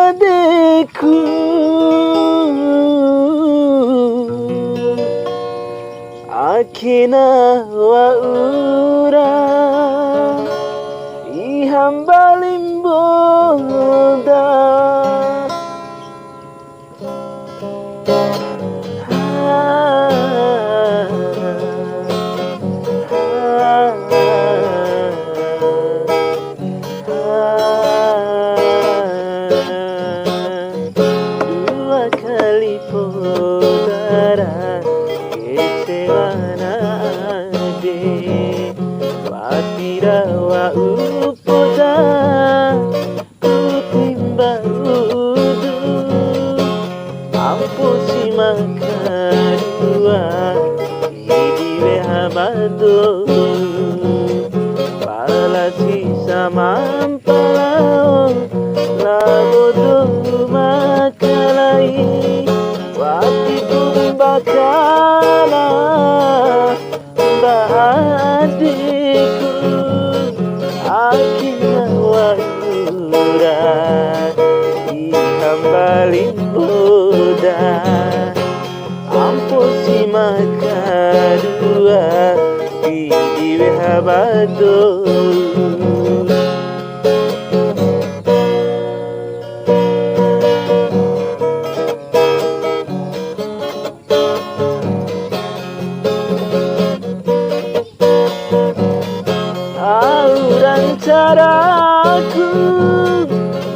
adikku. Akina wa ura ihamba limboda. Dua kali podara kecewa nade watira wa upoda kutimba udu ampusi makarua idiwe habado palasi samampalao labodo makalai wati kumbakala adikku. Akina wa ura ihamba limboda ampusi makarua idiwe habado. Caraku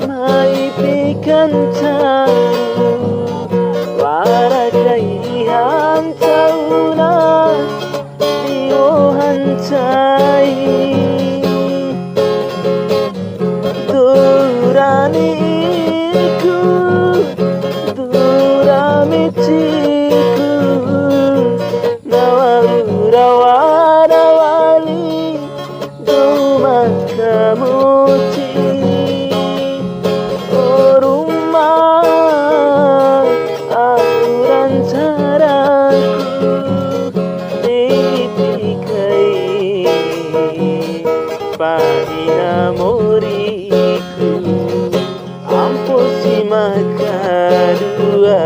maipikan tahu warakai hantauna diwohantai duraniku duramitiku nawarawali kamuti rumah auran caraku dipikai padina moriku ampusi makarua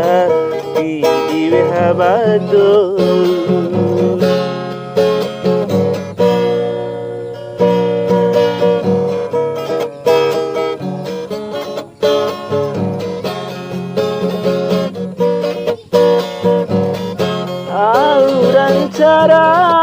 idiwe habado. Auran caraku